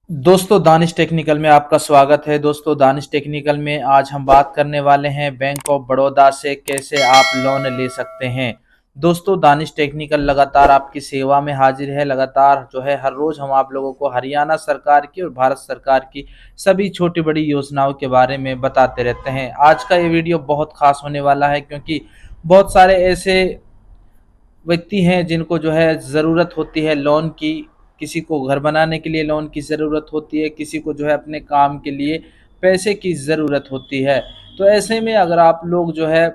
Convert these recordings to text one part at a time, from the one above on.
दोस्तों दानिश टेक्निकल में आपका स्वागत है। दोस्तों दानिश टेक्निकल में आज हम बात करने वाले हैं बैंक ऑफ बड़ौदा से कैसे आप लोन ले सकते हैं। दोस्तों दानिश टेक्निकल लगातार आपकी सेवा में हाजिर है। लगातार जो है हर रोज हम आप लोगों को हरियाणा सरकार की और भारत सरकार की सभी छोटी बड़ी योजनाओं के बारे में बताते रहते हैं। आज का ये वीडियो बहुत खास होने वाला है क्योंकि बहुत सारे ऐसे व्यक्ति हैं जिनको जो है ज़रूरत होती है लोन की। किसी को घर बनाने के लिए लोन की ज़रूरत होती है, किसी को जो है अपने काम के लिए पैसे की ज़रूरत होती है। तो ऐसे में अगर आप लोग जो है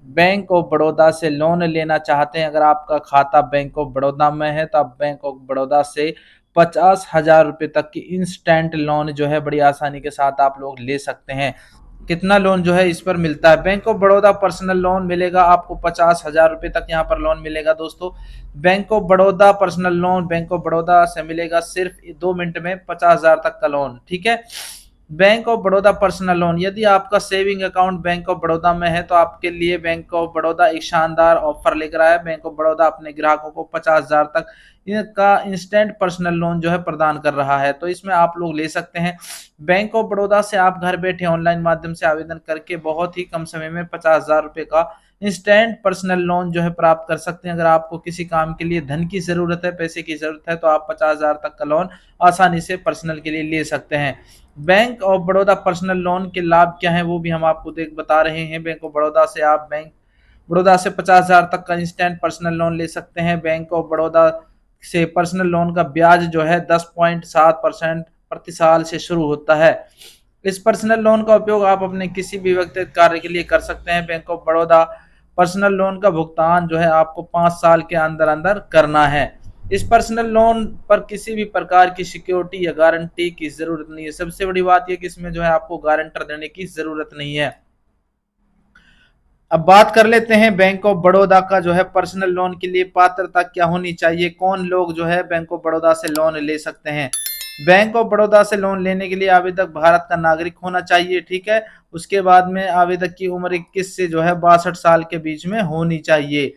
बैंक ऑफ बड़ौदा से लोन लेना चाहते हैं, अगर आपका खाता बैंक ऑफ बड़ौदा में है तो आप बैंक ऑफ बड़ौदा से 50,000 रुपये तक की इंस्टेंट लोन जो है बड़ी आसानी के साथ आप लोग ले सकते हैं। कितना लोन जो है इस पर मिलता है? Bank of Baroda personal loan मिलेगा आपको 50,000 रुपये तक यहाँ पर लोन मिलेगा। दोस्तों bank of Baroda personal loan bank of Baroda से मिलेगा सिर्फ 2 मिनट में 50,000 तक का लोन। ठीक है, bank of Baroda personal loan, यदि आपका saving account bank of Baroda में है तो आपके लिए बैंक ऑफ बड़ौदा एक शानदार ऑफर लेकर आया है। बैंक ऑफ बड़ौदा अपने ग्राहकों को 50,000 तक का इंस्टेंट पर्सनल लोन जो है प्रदान कर रहा है। तो इसमें आप लोग ले सकते हैं। बैंक ऑफ बड़ौदा से आप घर बैठे ऑनलाइन माध्यम से आवेदन करके बहुत ही कम समय में 50,000 रुपये का इंस्टेंट पर्सनल लोन जो है प्राप्त कर सकते हैं। अगर आपको किसी काम के लिए धन की जरूरत है, पैसे की जरूरत है, तो आप 50,000 तक का लोन आसानी से पर्सनल के लिए ले सकते हैं। Bank of Baroda personal loan के लाभ क्या हैं वो भी हम आपको बता रहे हैं। बैंक ऑफ बड़ौदा से आप बैंक बड़ौदा से 50,000 तक का इंस्टेंट पर्सनल लोन ले सकते हैं। बैंक ऑफ बड़ौदा से पर्सनल लोन का ब्याज जो है 10.7% प्रति साल से शुरू होता है। इस पर्सनल लोन का उपयोग आप अपने किसी भी व्यक्तिगत कार्य के लिए कर सकते हैं। Bank of Baroda personal loan का भुगतान जो है आपको 5 साल के अंदर अंदर करना है। इस पर्सनल लोन पर किसी भी प्रकार की सिक्योरिटी या गारंटी की जरूरत नहीं है। सबसे बड़ी बात यह कि इसमें जो है आपको गारंटर देने की जरूरत नहीं है। अब बात कर लेते हैं बैंक ऑफ बड़ौदा का जो है पर्सनल लोन के लिए पात्रता क्या होनी चाहिए, कौन लोग जो है बैंक ऑफ बड़ौदा से लोन ले सकते हैं। बैंक ऑफ बड़ौदा से लोन लेने के लिए आवेदक भारत का नागरिक होना चाहिए। ठीक है, उसके बाद में आवेदक की उम्र 21 से जो है 62 साल के बीच में होनी चाहिए।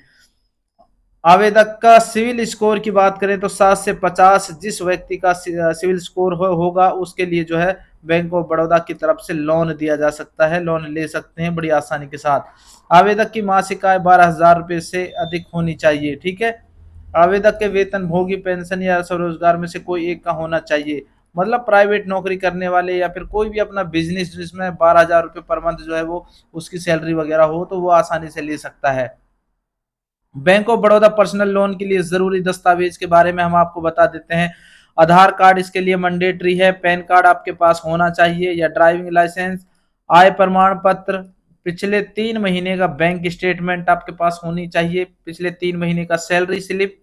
आवेदक का सिविल स्कोर की बात करें तो 7 से 50 जिस व्यक्ति का सिविल स्कोर होगा उसके लिए जो है बैंक ऑफ बड़ौदा की तरफ से लोन दिया जा सकता है, लोन ले सकते हैं बड़ी आसानी के साथ। आवेदक की मासिक आय 12,000 रुपये से अधिक होनी चाहिए। ठीक है, आवेदक के वेतन भोगी पेंशन या स्वरोजगार में से कोई एक का होना चाहिए। मतलब प्राइवेट नौकरी करने वाले या फिर कोई भी अपना बिजनेस जिसमें 12,000 रुपये पर मंथ जो है वो उसकी सैलरी वगैरह हो तो वो आसानी से ले सकता है। Bank of Baroda personal loan के लिए जरूरी दस्तावेज के बारे में हम आपको बता देते हैं। आधार कार्ड इसके लिए मैंडेटरी है। पैन कार्ड आपके पास होना चाहिए या ड्राइविंग लाइसेंस, आय प्रमाण पत्र, पिछले 3 महीने का बैंक स्टेटमेंट आपके पास होनी चाहिए, पिछले 3 महीने का सैलरी स्लिप,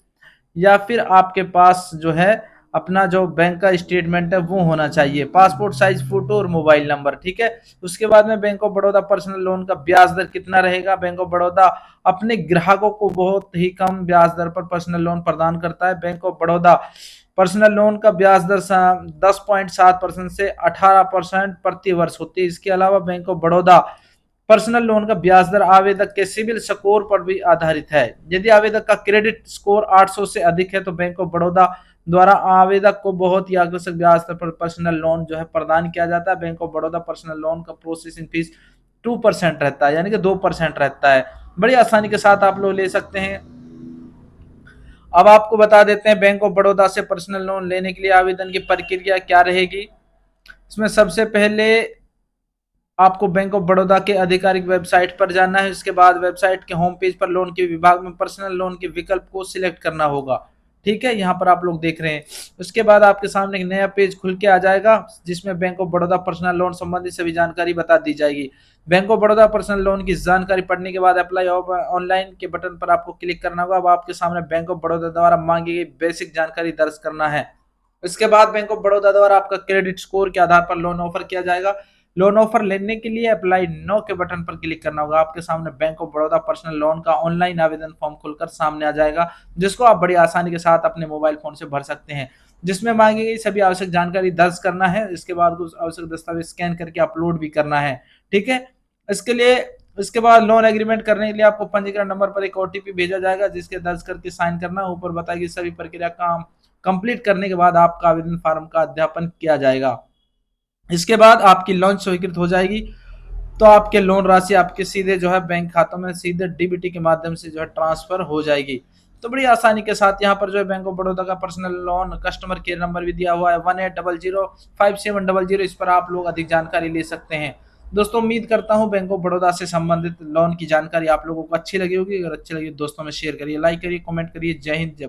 या फिर आपके पास जो है अपना जो बैंक का स्टेटमेंट है वो होना चाहिए, पासपोर्ट साइज फोटो और मोबाइल नंबर। ठीक है, उसके बाद में bank of Baroda personal loan का ब्याज दर कितना रहेगा। बैंक ऑफ बड़ौदा अपने ग्राहकों को बहुत ही कम ब्याज दर पर पर्सनल लोन प्रदान करता है। Bank of Baroda personal loan का ब्याज दर 10.7% से 18% प्रति वर्ष होती है। इसके अलावा bank of Baroda personal loan का ब्याज दर आवेदक के सिविल स्कोर पर भी आधारित है। यदि आवेदक का क्रेडिट स्कोर 800 से अधिक है तो बैंक ऑफ बड़ौदा द्वारा आवेदक को बहुत ही आकर्षक ब्याज दर पर पर्सनल लोन जो है प्रदान किया जाता है। Bank of Baroda personal loan का प्रोसेसिंग फीस 2% रहता है, यानी कि 2% रहता है। बड़ी आसानी के साथ आप लोग ले सकते हैं। अब आपको बता देते हैं बैंक ऑफ बड़ौदा से पर्सनल लोन लेने के लिए आवेदन की प्रक्रिया क्या रहेगी। इसमें सबसे पहले आपको बैंक ऑफ बड़ौदा के आधिकारिक वेबसाइट पर जाना है। इसके बाद वेबसाइट के होम पेज पर लोन के विभाग में पर्सनल लोन के विकल्प को सिलेक्ट करना होगा। ठीक है, यहाँ पर आप लोग देख रहे हैं। उसके बाद आपके सामने एक नया पेज खुल के आ जाएगा जिसमें bank of Baroda personal loan संबंधी सभी जानकारी बता दी जाएगी। Bank of Baroda personal loan की जानकारी पढ़ने के बाद अप्लाई ऑनलाइन के बटन पर आपको क्लिक करना होगा। अब आपके सामने बैंक ऑफ बड़ौदा द्वारा मांगी गई बेसिक जानकारी दर्ज करना है। इसके बाद बैंक ऑफ बड़ौदा द्वारा आपका क्रेडिट स्कोर के आधार पर लोन ऑफर किया जाएगा। लोन ऑफर लेने के लिए अप्लाई नो के बटन पर क्लिक करना होगा। आपके सामने bank of Baroda personal loan का ऑनलाइन आवेदन फॉर्म खुलकर सामने आ जाएगा जिसको आप बड़ी आसानी के साथ अपने मोबाइल फोन से भर सकते हैं, जिसमें मांगी गई सभी आवश्यक जानकारी दर्ज करना है। इसके बाद कुछ आवश्यक दस्तावेज स्कैन करके अपलोड भी करना है। ठीक है, इसके लिए इसके बाद लोन एग्रीमेंट करने के लिए आपको पंजीकरण नंबर पर एक ओटीपी भेजा जाएगा जिसके दर्ज करके साइन करना। ऊपर बताई गई सभी प्रक्रिया कंप्लीट करने के बाद आपका आवेदन फॉर्म का अध्यापन किया जाएगा। इसके बाद आपकी लोन स्वीकृत हो जाएगी, तो आपके लोन राशि आपके सीधे जो है बैंक खातों में सीधे डीबीटी के माध्यम से जो है ट्रांसफर हो जाएगी। तो बड़ी आसानी के साथ यहाँ पर जो है बैंक ऑफ बड़ौदा का personal loan customer care number भी दिया हुआ है 18005700, इस पर आप लोग अधिक जानकारी ले सकते हैं। दोस्तों उम्मीद करता हूँ बैंक ऑफ बड़ौदा से संबंधित लोन की जानकारी आप लोगों को अच्छी लगी होगी। अगर अच्छी लगी दोस्तों में शेयर करिए, लाइक करिए, कमेंट करिए। जय हिंद, जय